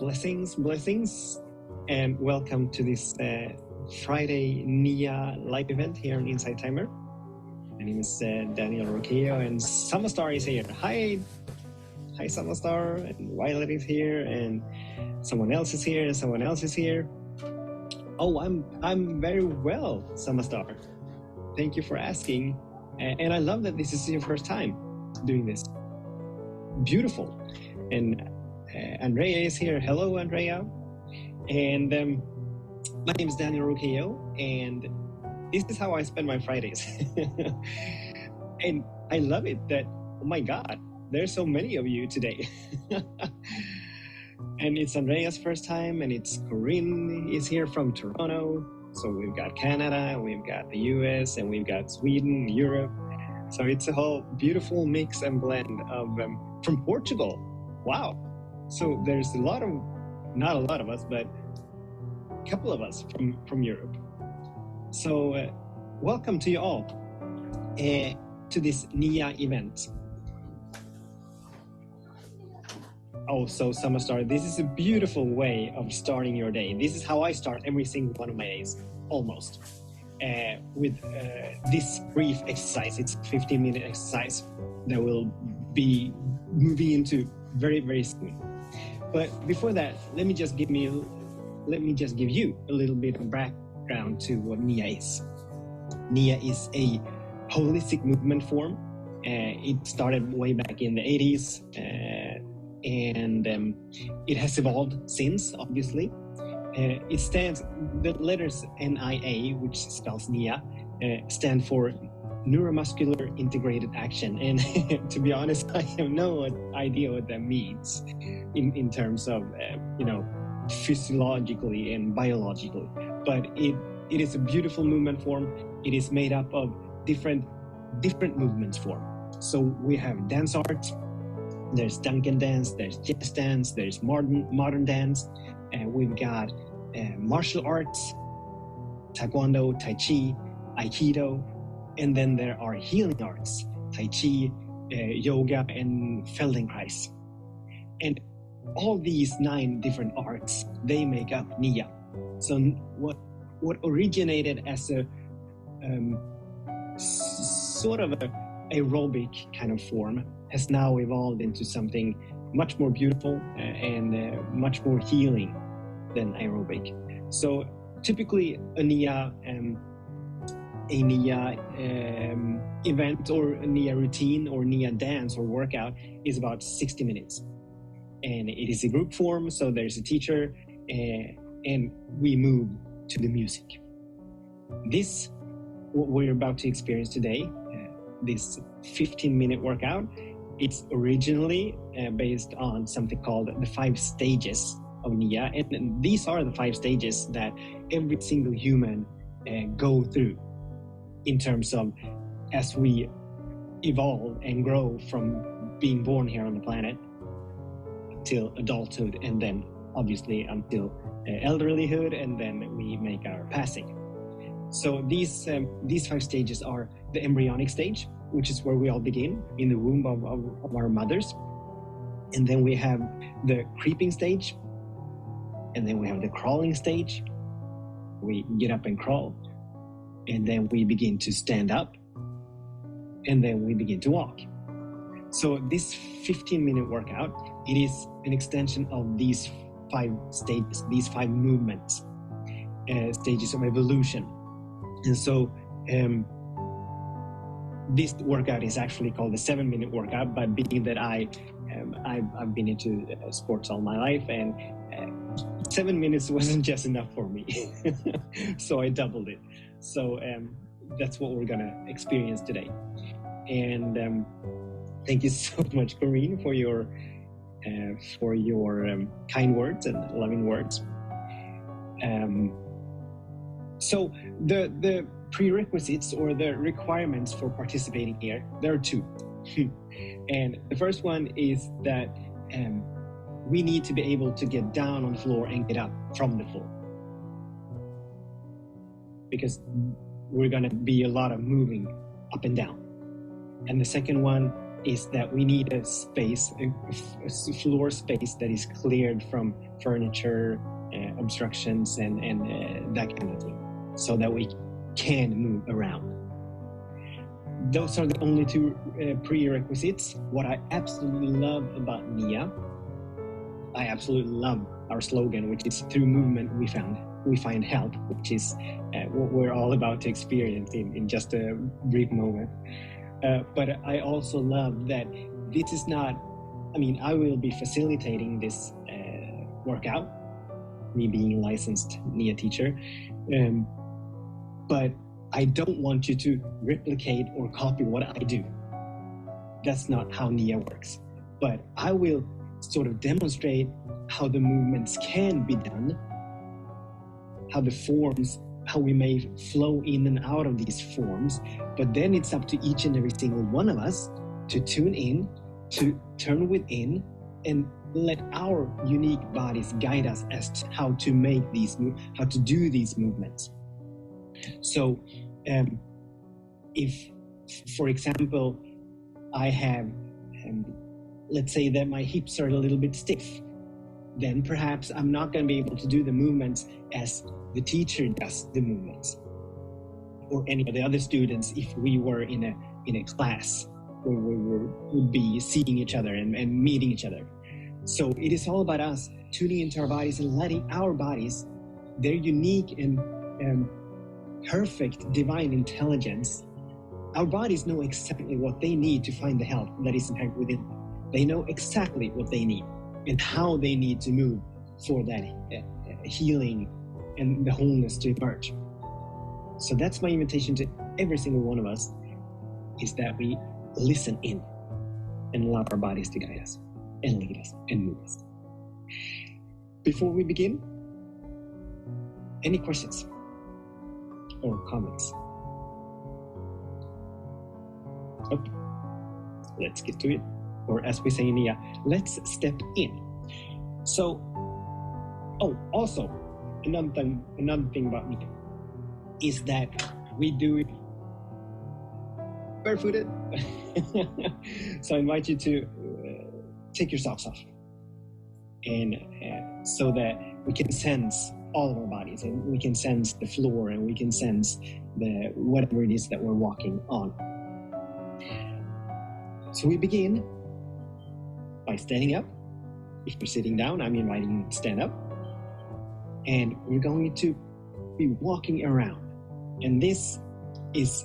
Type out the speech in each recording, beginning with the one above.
Blessings, and welcome to this Friday NIA live event here on Inside Timer. My name is Daniel Roquillo, and Samastar is here. Hi, Samastar, and Violet is here, and someone else is here, and someone else is here. Oh, I'm very well, Samastar. Thank you for asking, and I love that this is your first time doing this. Beautiful, and Andrea is here. Hello, Andrea. And my name is Daniel Roquillo, and this is how I spend my Fridays. And I love it that, oh my God, there's so many of you today. And it's Andrea's first time, and it's Corinne is here from Toronto. So we've got Canada, we've got the US, and we've got Sweden, Europe. So it's a whole beautiful mix and blend of from Portugal. Wow. So there's not a lot of us, but a couple of us from Europe. So welcome to you all to this NIA event. Oh, so Samastar, this is a beautiful way of starting your day. This is how I start every single one of my days, almost, with this brief exercise. It's a 15-minute exercise that we'll be moving into very, very soon. But before that, let me just give you a little bit of background to what NIA is. NIA is a holistic movement form. It started way back in the 80s, and it has evolved since, obviously. It stands, the letters NIA, which spells NIA, stand for Neuromuscular Integrated Action. And to be honest, I have no idea what that means in terms of, physiologically and biologically. But it is a beautiful movement form. It is made up of different movements form. So we have dance art, there's Duncan dance, there's jazz dance, there's modern dance, and we've got martial arts, Taekwondo, Tai Chi, Aikido, and then there are healing arts, Tai Chi, yoga, and Feldenkrais. And all these 9 different arts, they make up NIA. So what originated as a sort of a aerobic kind of form has now evolved into something much more beautiful and much more healing than aerobic. So typically a NIA event or a NIA routine or NIA dance or workout is about 60 minutes. And it is a group form, so there's a teacher and we move to the music. This, what we're about to experience today, this 15-minute workout, it's originally based on something called the 5 stages of NIA. And these are the 5 stages that every single human go through in terms of as we evolve and grow from being born here on the planet till adulthood, and then obviously until elderlyhood, and then we make our passing. So these 5 stages are the embryonic stage, which is where we all begin in the womb of our mothers. And then we have the creeping stage, and then we have the crawling stage. We get up and crawl, and then we begin to stand up, and then we begin to walk. So this 15-minute workout, it is an extension of these 5 stages, these 5 movements, stages of evolution. And so this workout is actually called the 7-minute workout, but being that I've been into sports all my life, and 7 minutes wasn't just enough for me. So I doubled it. So that's what we're gonna experience today. And thank you so much, Corinne, for your kind words and loving words. So the prerequisites or the requirements for participating here, there are 2. And the first one is that we need to be able to get down on the floor and get up from the floor, because we're going to be a lot of moving up and down. And the second one is that we need a space, a floor space that is cleared from furniture, obstructions, and that kind of thing, so that we can move around. Those are the only two prerequisites. What I absolutely love about NIA, I absolutely love our slogan, which is through movement we find help, which is what we're all about to experience in just a brief moment. But I also love that this is not, I will be facilitating this workout, me being a licensed NIA teacher, but I don't want you to replicate or copy what I do. That's not how NIA works. But I will sort of demonstrate how the movements can be done, how the forms, how we may flow in and out of these forms. But then it's up to each and every single one of us to tune in, to turn within, and let our unique bodies guide us as to how to make how to do these movements. So if, for example, I have, let's say that my hips are a little bit stiff, then perhaps I'm not going to be able to do the movements as the teacher does the movements, or any of the other students if we were in a class where we would be seeing each other and meeting each other. So it is all about us tuning into our bodies and letting our bodies, their unique and perfect divine intelligence, our bodies know exactly what they need to find the help that is inherent within them. They know exactly what they need and how they need to move for that healing and the wholeness to emerge. So that's my invitation to every single one of us, is that we listen in and allow our bodies to guide us and lead us and move us. Before we begin, any questions or comments? Okay, let's get to it. Or as we say in NIA, let's step in. So, also, another thing about NIA is that we do it barefooted. So I invite you to take your socks off, and so that we can sense all of our bodies, and we can sense the floor, and we can sense the whatever it is that we're walking on. So we begin by standing up. If you're sitting down, I'm inviting you to stand up, and we're going to be walking around. And this is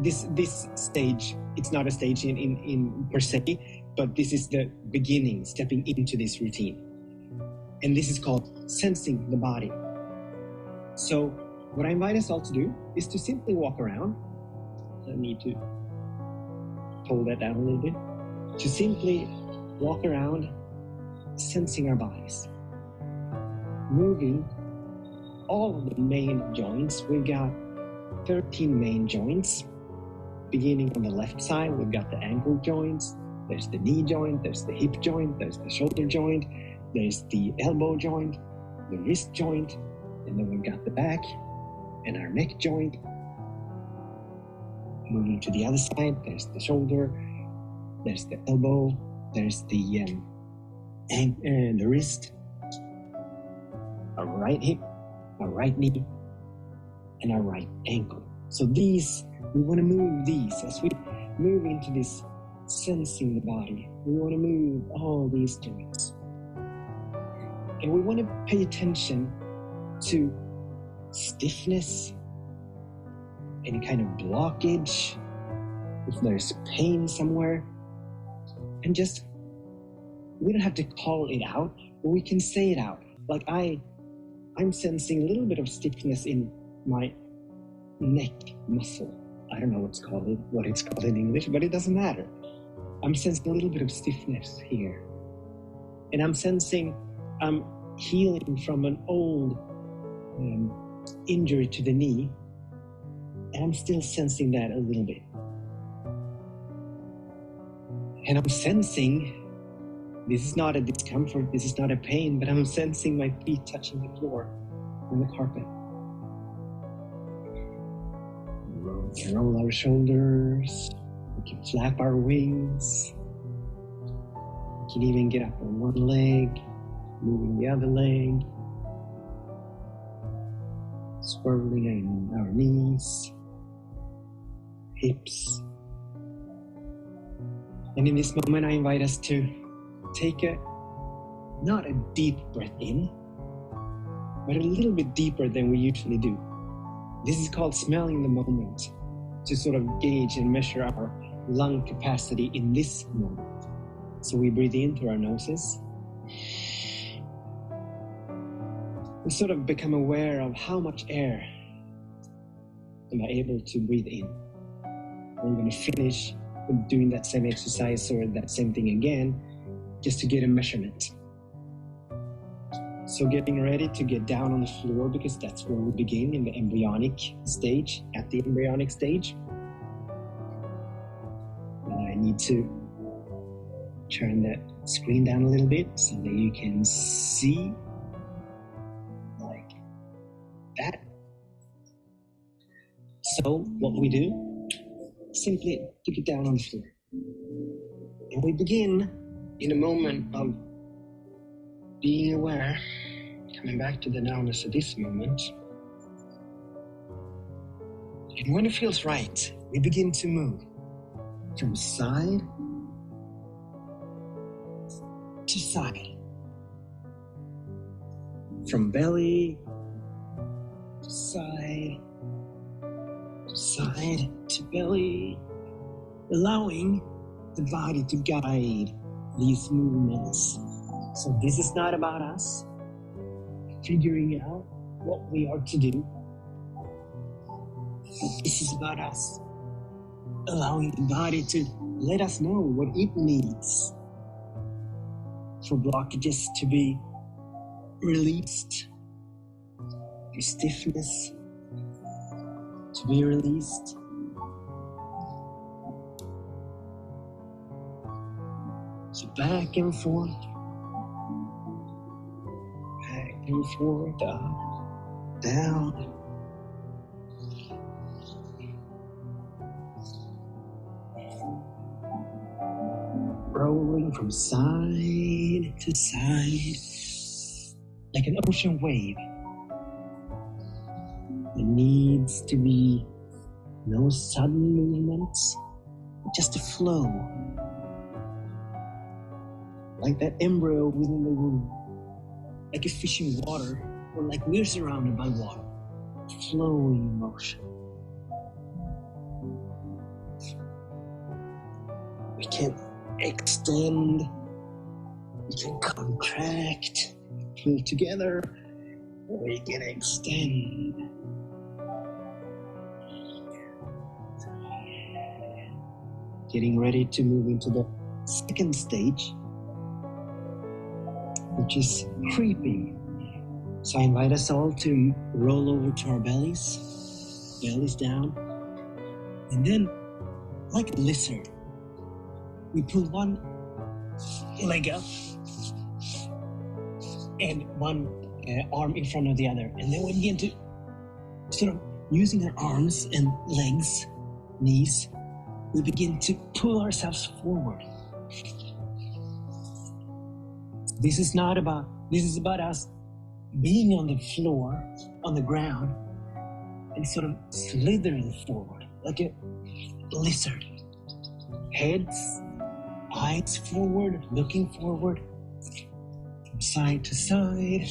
this stage. It's not a stage in per se, but this is the beginning, stepping into this routine. And this is called sensing the body. So what I invite us all to do is to simply walk around. I need to pull that down a little bit. To simply walk around, sensing our bodies, moving all of the main joints. We've got 13 main joints. Beginning on the left side, we've got the ankle joints. There's the knee joint, there's the hip joint, there's the shoulder joint, there's the elbow joint, the wrist joint, and then we've got the back and our neck joint. Moving to the other side, there's the shoulder, there's the elbow, there's the wrist, our right hip, our right knee, and our right ankle. So these, we want to move these as we move into this sensing the body. We want to move all these joints. And we want to pay attention to stiffness, any kind of blockage, if there's pain somewhere. And just, we don't have to call it out, but we can say it out. Like I'm sensing a little bit of stiffness in my neck muscle. I don't know what it's called in English, but it doesn't matter. I'm sensing a little bit of stiffness here. And I'm sensing I'm healing from an old injury to the knee. And I'm still sensing that a little bit. And I'm sensing, this is not a discomfort, this is not a pain, but I'm sensing my feet touching the floor and the carpet. Roll our shoulders, We can flap our wings. We can even get up on one leg, moving the other leg, swirling our knees, hips. And in this moment, I invite us to take not a deep breath in, but a little bit deeper than we usually do. This is called smelling the moment, to sort of gauge and measure our lung capacity in this moment. So we breathe in through our noses. We sort of become aware of how much air am I able to breathe in. We're going to finish with doing that same exercise or that same thing again, just to get a measurement. So getting ready to get down on the floor, because that's where we begin in the embryonic stage, at the embryonic stage. And I need to turn the screen down a little bit so that you can see like that. So what we do, simply to get down on the floor. And we begin in a moment of being aware, coming back to the nowness of this moment. And when it feels right, we begin to move from side to side, from belly to side to belly, allowing the body to guide these movements. So this is not about us figuring out what we are to do. This is about us allowing the body to let us know what it needs for blockages to be released, for stiffness to be released. So back and forth, up, down. Rolling from side to side, like an ocean wave. There needs to be no sudden movements, just a flow. Like that embryo within the womb, like a fish in water, or like we're surrounded by water, flowing motion. We can extend, we can contract, pull together, or we can extend. Getting ready to move into the second stage, which is creeping. So I invite us all to roll over to our bellies down. And then, like a lizard, we pull one leg up and one arm in front of the other. And then we begin to sort of using our arms and legs, knees, we begin to pull ourselves forward. This is about us being on the floor, on the ground, and sort of slithering forward like a lizard. Heads, eyes forward, looking forward, from side to side.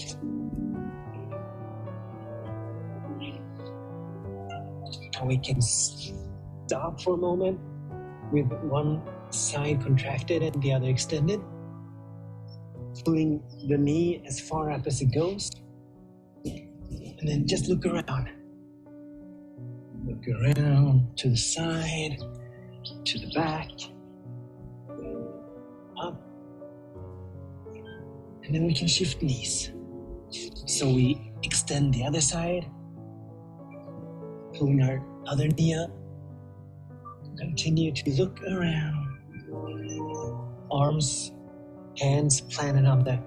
And we can stop for a moment with one side contracted and the other extended. Pulling the knee as far up as it goes. And then just look around. Look around to the side, to the back, up. And then we can shift knees. So we extend the other side, pulling our other knee up. Continue to look around. Arms, hands planted on the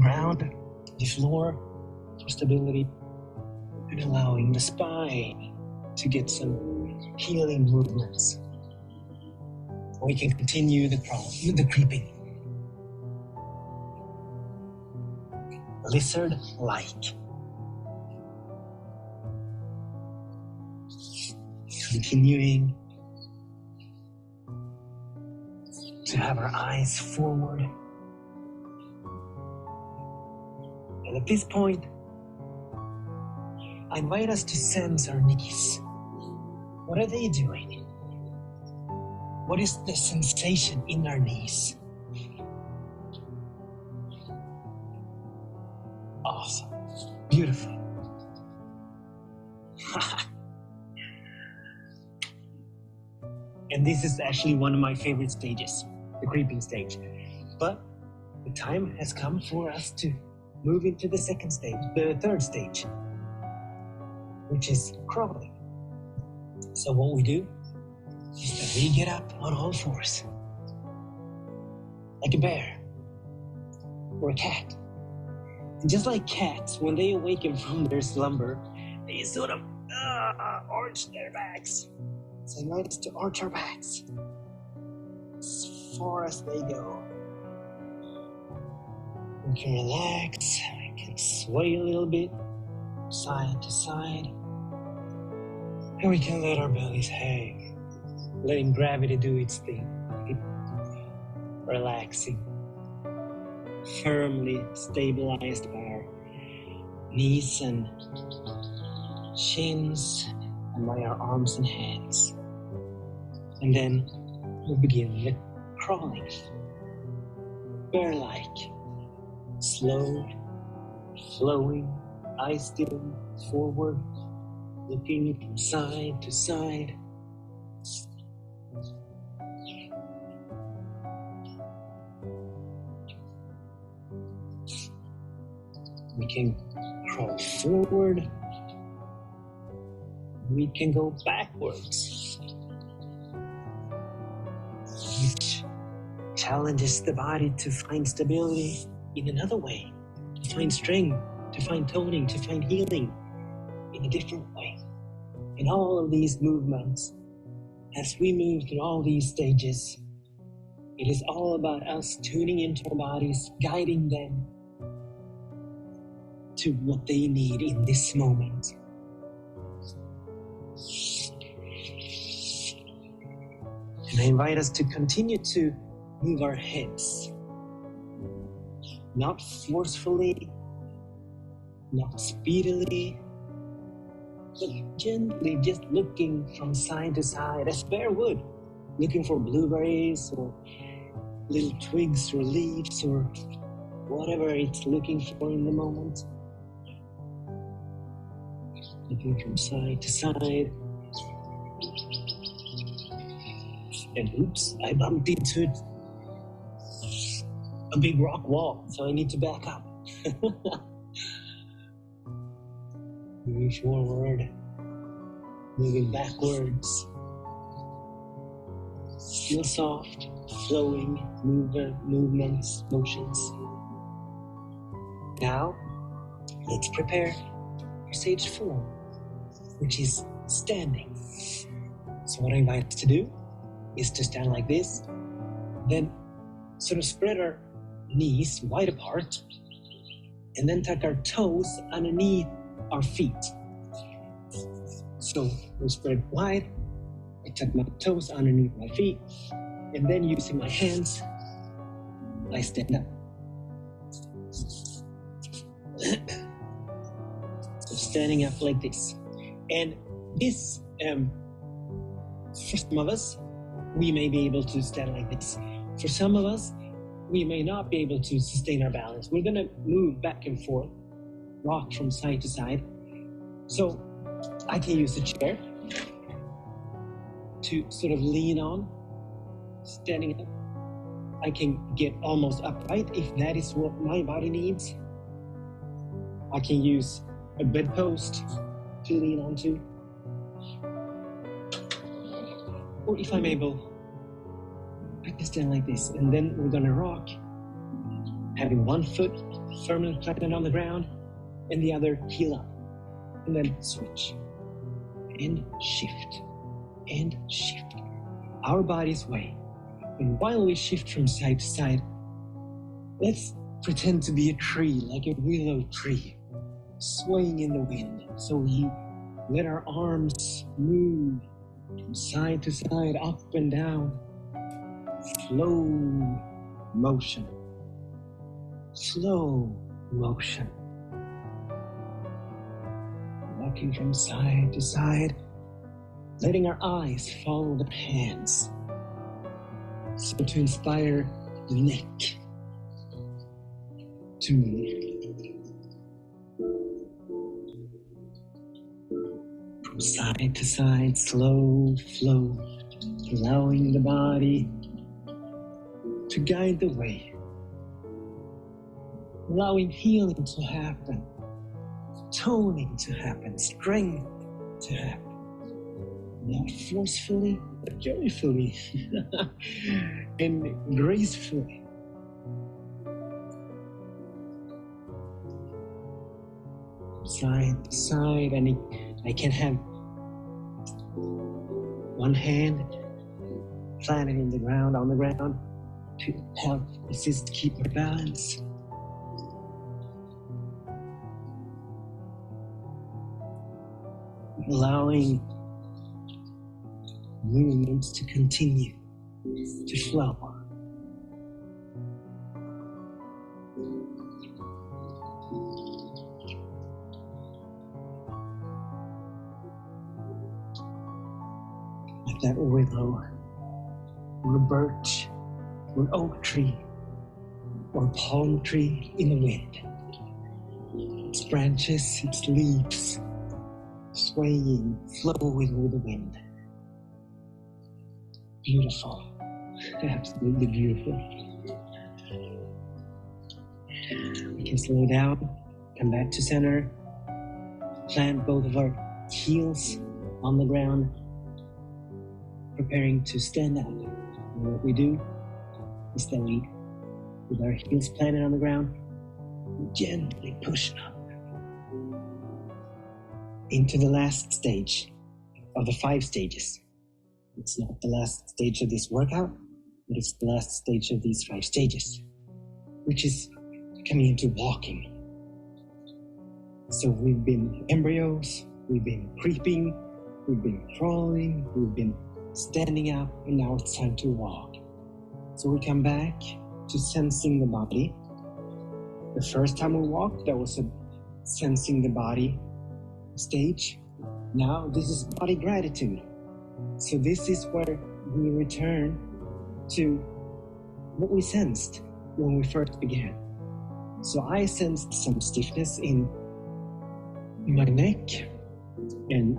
ground, the floor for stability, and allowing the spine to get some healing movements. We can continue the creeping. Lizard-like. Continuing to have our eyes forward. And at this point, I invite us to sense our knees. What are they doing? What is the sensation in our knees? Awesome. Beautiful. And this is actually one of my favorite stages, the creeping stage. But the time has come for us to move into the third stage, which is crawling. So what we do is that we get up on all fours, like a bear or a cat. And just like cats, when they awaken from their slumber, they sort of arch their backs. So I invite us to arch our backs as far as they go. We can relax, we can sway a little bit, side to side. And we can let our bellies hang, letting gravity do its thing. Relaxing, firmly stabilized by our knees and shins and by our arms and hands. And then we begin the crawling, bear-like, slow, flowing, eyes still forward, looking from side to side. We can crawl forward. We can go backwards, which challenges the body to find stability in another way, to find strength, to find toning, to find healing in a different way. In all of these movements, as we move through all these stages, it is all about us tuning into our bodies, guiding them to what they need in this moment. And I invite us to continue to move our heads, not forcefully, not speedily, but gently, just looking from side to side, as bear would, looking for blueberries or little twigs or leaves or whatever it's looking for in the moment. Looking from side to side. And oops, I bumped into a big rock wall, so I need to back up. Moving forward, moving backwards. Still soft, flowing movements, motions. Now, let's prepare for stage 4, which is standing. So what I invite us to do is to stand like this, then sort of spread our knees wide apart, and then tuck our toes underneath our feet. So we spread wide, I tuck my toes underneath my feet, and then using my hands, I stand up. So standing up like this. And this, for some of us, we may be able to stand like this. For some of us, we may not be able to sustain our balance. We're gonna move back and forth, rock from side to side. So I can use a chair to sort of lean on, standing up. I can get almost upright if that is what my body needs. I can use a bedpost to lean onto. Or if I'm able, I can stand like this, and then we're gonna rock, having one foot firmly planted on the ground and the other heel up, and then switch and shift. and shift our body's way. And while we shift from side to side, let's pretend to be a tree, like a willow tree, swaying in the wind. So we let our arms move from side to side, up and down. Slow motion. Slow motion. Walking from side to side, letting our eyes follow the hands. So to inspire the neck to move. From side to side, slow flow, allowing the body to guide the way. Allowing healing to happen, toning to happen, strength to happen. Not forcefully, but joyfully and gracefully. Side to side, and I can have one hand planted in the ground, on the ground, to help assist keep our balance. Allowing movements to continue to flow. Like that willow, or a birch, or an oak tree, or a palm tree in the wind. Its branches, its leaves, swaying, flowing with the wind. Beautiful, absolutely beautiful. We can slow down, come back to center, plant both of our heels on the ground, preparing to stand up. And what we do is that we, with our heels planted on the ground, gently push up into the last stage of the 5 stages. It's not the last stage of this workout, but it's the last stage of these 5 stages, which is coming into walking. So we've been embryos, we've been creeping, we've been crawling, we've been standing up, and now it's time to walk. So we come back to sensing the body. The first time we walked, that was a sensing the body stage. Now this is body gratitude. So this is where we return to what we sensed when we first began. So I sensed some stiffness in my neck, and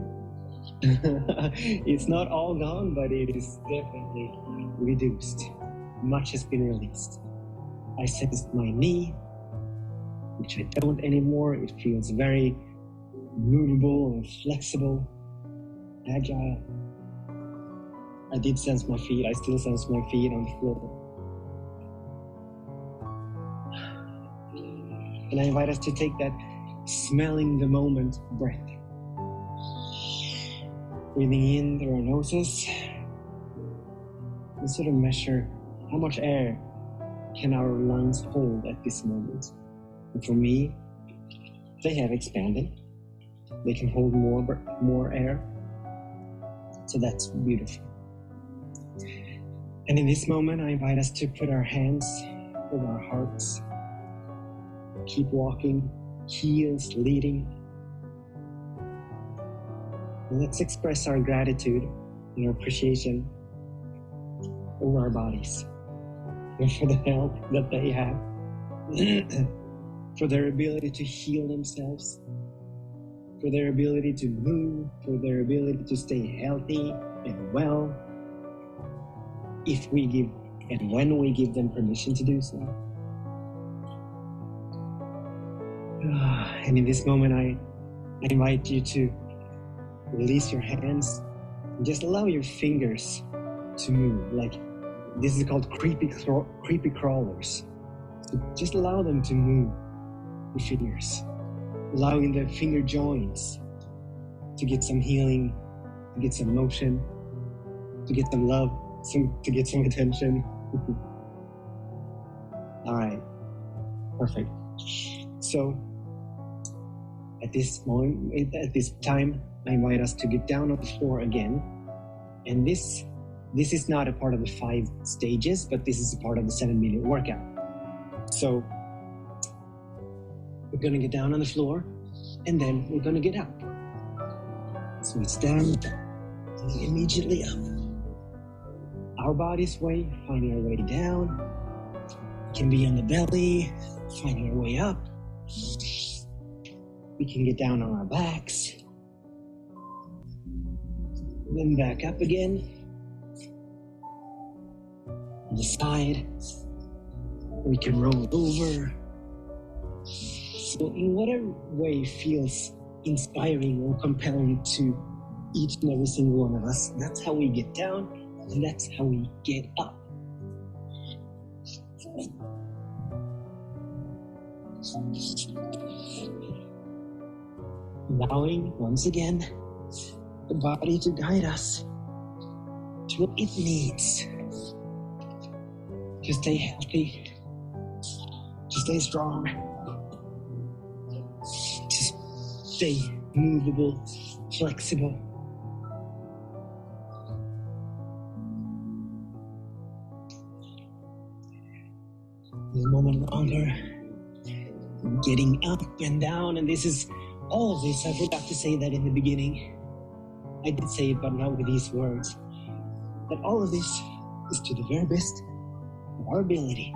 it's not all gone, but it is definitely reduced. Much has been released. I sensed my knee, which I don't anymore. It feels very movable and flexible, agile. I did sense my feet. I still sense my feet on the floor. And I invite us to take that smelling the moment breath. Breathing in through our noses. And sort of measure how much air can our lungs hold at this moment. And for me, they have expanded. They can hold more air. So that's beautiful. And in this moment, I invite us to put our hands over our hearts. Keep walking, heels leading. And let's express our gratitude and our appreciation over our bodies and for the help that they have, for their ability to heal themselves, for their ability to move, for their ability to stay healthy and well, if we give and when we give them permission to do so. And in this moment, I invite you to release your hands and just allow your fingers to move. Like, this is called creepy crawlers. So just allow them to move your fingers, allowing the finger joints to get some healing, to get some motion, to get some love, to get some attention. All right, perfect. So at this moment, at this time, I invite us to get down on the floor again. And this is not a part of the 5 stages, but this is a part of the 7-minute workout. So we're going to get down on the floor, and then we're going to get up. So it's down, and immediately up. Our body's way, finding our way down. We can be on the belly, finding our way up. We can get down on our backs. Then back up again. On the side. We can roll over. So in whatever way feels inspiring or compelling to each and every single one of us, that's how we get down, and that's how we get up. Allowing, once again, the body to guide us to what it needs to stay healthy, to stay strong, to stay movable, flexible. A moment longer, getting up and down, and this is all of this. I forgot to say that in the beginning. I did say it, but not with these words. That all of this is to the very best of our ability.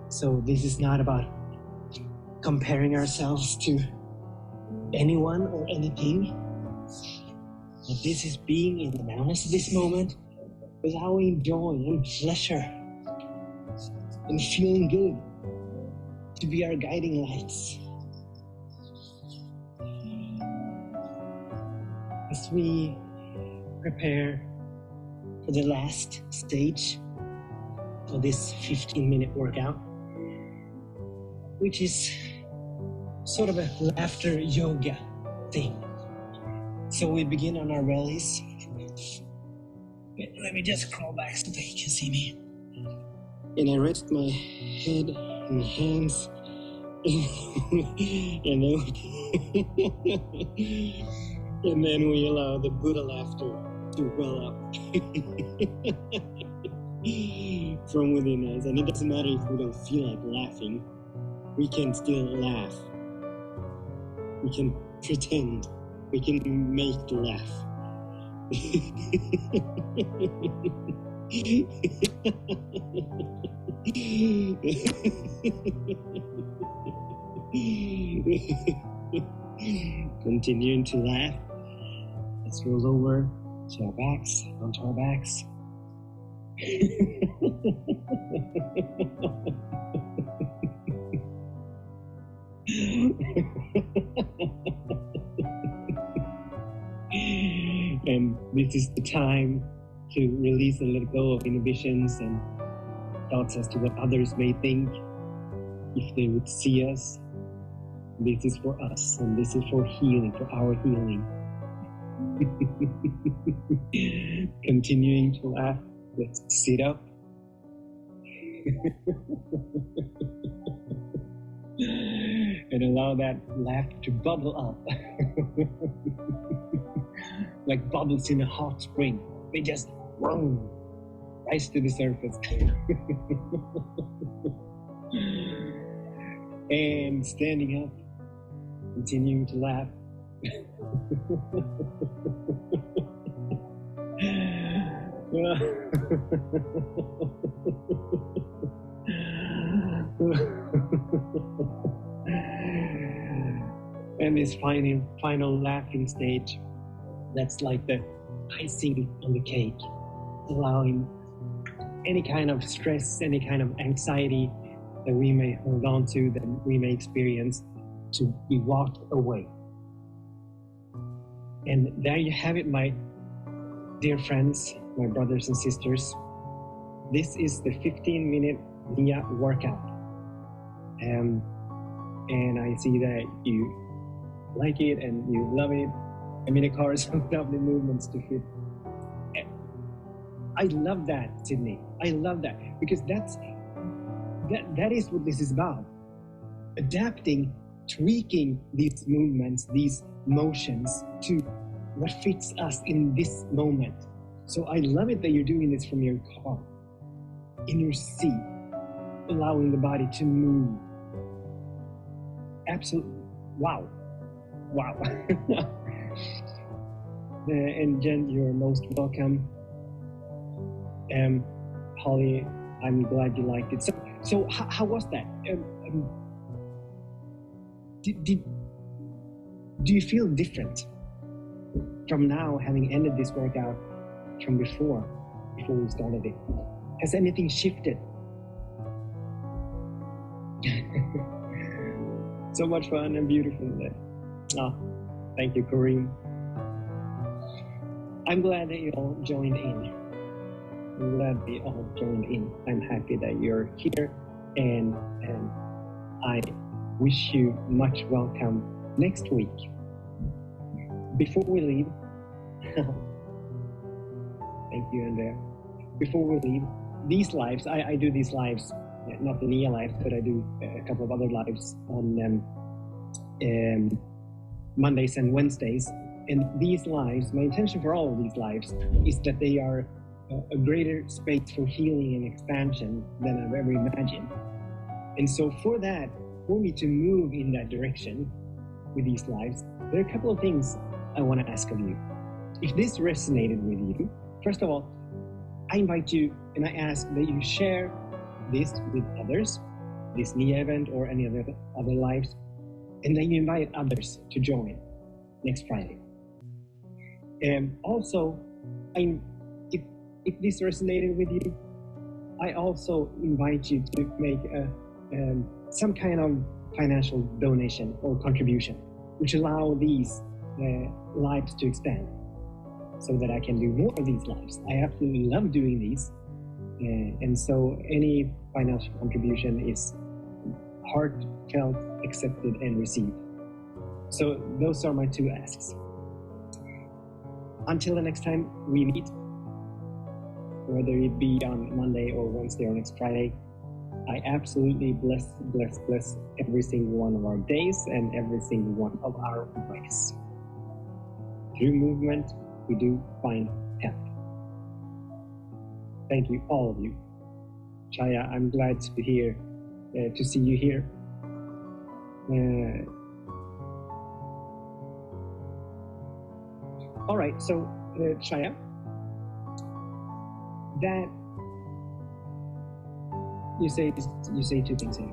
So this is not about comparing ourselves to anyone or anything. But this is being in the nowness of this moment, allowing joy and pleasure and feeling good to be our guiding lights. As we prepare for the last stage of this 15-minute workout, which is sort of a laughter yoga thing. So we begin on our bellies. Let me just crawl back so that you can see me. And I rest my head in my hands. And then we allow the Buddha laughter to well up from within us. And it doesn't matter if we don't feel like laughing, we can still laugh. We can pretend. We can make laugh. Continuing to laugh. Let's roll over to our backs, onto our backs. And this is the time to release and let go of inhibitions and thoughts as to what others may think if they would see us. This is for us, and this is for healing, for our healing. Continuing to laugh. Let's sit up. And allow that laugh to bubble up. Like bubbles in a hot spring. They just rise to the surface. And standing up, continuing to laugh. And this final laughing stage, that's like the icing on the cake, allowing any kind of stress, any kind of anxiety that we may hold on to, that we may experience, to be walked away. And there you have it, my dear friends, my brothers and sisters. This is the 15-minute Nia workout. And I see that you like it and you love it. I mean, a car is some lovely movements to fit. I love that, Sydney. I love that because that is what this is about. Adapting, tweaking these movements, these motions to what fits us in this moment. So I love it that you're doing this from your car, in your seat, allowing the body to move. Absolutely. Wow. And Jen, you're most welcome. Holly, I'm glad you liked it. So how was that? Do you feel different from now, having ended this workout, from before we started it? Has anything shifted? So much fun and beautiful there. Thank you, Kareem. I'm glad that you all joined in. I'm happy that you're here, and I wish you much welcome next week. Before we leave, thank you, Andrea. Before we leave, these lives, I do these lives, not the Nia lives, but I do a couple of other lives on Mondays and Wednesdays. And these lives, my intention for all of these lives is that they are a greater space for healing and expansion than I've ever imagined. And so for me to move in that direction with these lives, there are a couple of things I want to ask of you. If this resonated with you, first of all, I invite you and I ask that you share this with others, this Nia event or any other lives, and then you invite others to join next Friday. And also, if this resonated with you, I also invite you to make some kind of financial donation or contribution, which allow these lives to expand, so that I can do more of these lives. I absolutely love doing these, and so any financial contribution is heartfelt, accepted, and received. So those are my two asks. Until the next time we meet, whether it be on Monday or Wednesday or next Friday, I absolutely bless every single one of our days and every single one of our weeks. Through movement, we do find health. Thank you, all of you. Chaya, I'm glad to be here, to see you here. All right, so Chaya, that you say two things here.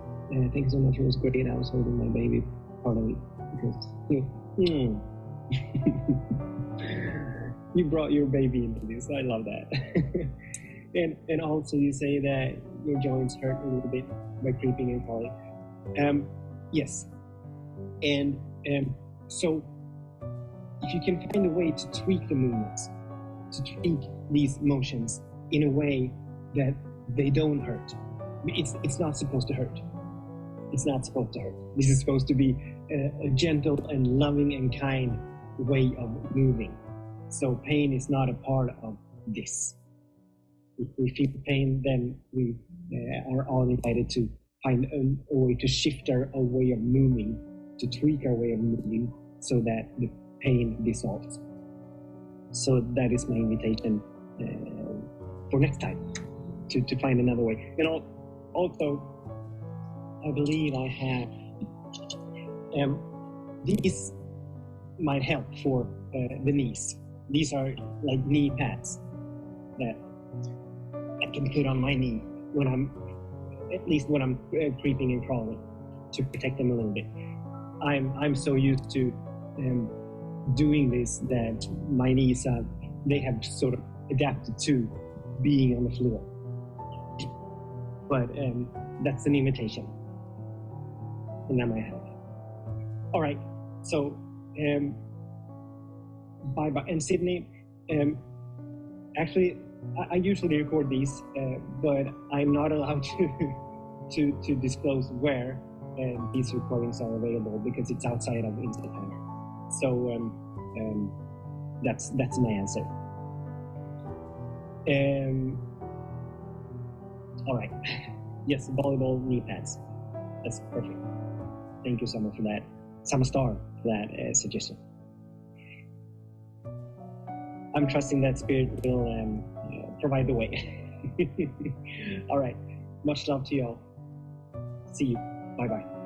Thank you so much. It was great. I was holding my baby part of it because you brought your baby into this. I love that. and also you say that your joints hurt a little bit by creeping and crawling. Yes, and so if you can find a way to tweak the movements, to tweak these motions in a way that they don't hurt. It's not supposed to hurt. It's not supposed to hurt. This is supposed to be a gentle and loving and kind way of moving. So pain is not a part of this. If we feel pain, then we are all invited to find a way to shift our way of moving, to tweak our way of moving so that the pain dissolves. So that is my invitation for next time, to find another way. And also, I believe I have these might help for the knees. These are like knee pads that I can put on my knee when I'm creeping and crawling, to protect them a little bit. I'm so used to doing this that my knees they have sort of adapted to being on the floor. But that's an invitation, and that might help. All right, so bye. And Sydney, actually, I usually record these, but I'm not allowed to disclose where these recordings are available because it's outside of Instagram. So that's my answer. All right. Yes, volleyball knee pads. That's perfect. Thank you so much for that. Samastar for that suggestion. I'm trusting that Spirit will provide the way. All right. Much love to y'all. See you. Bye-bye.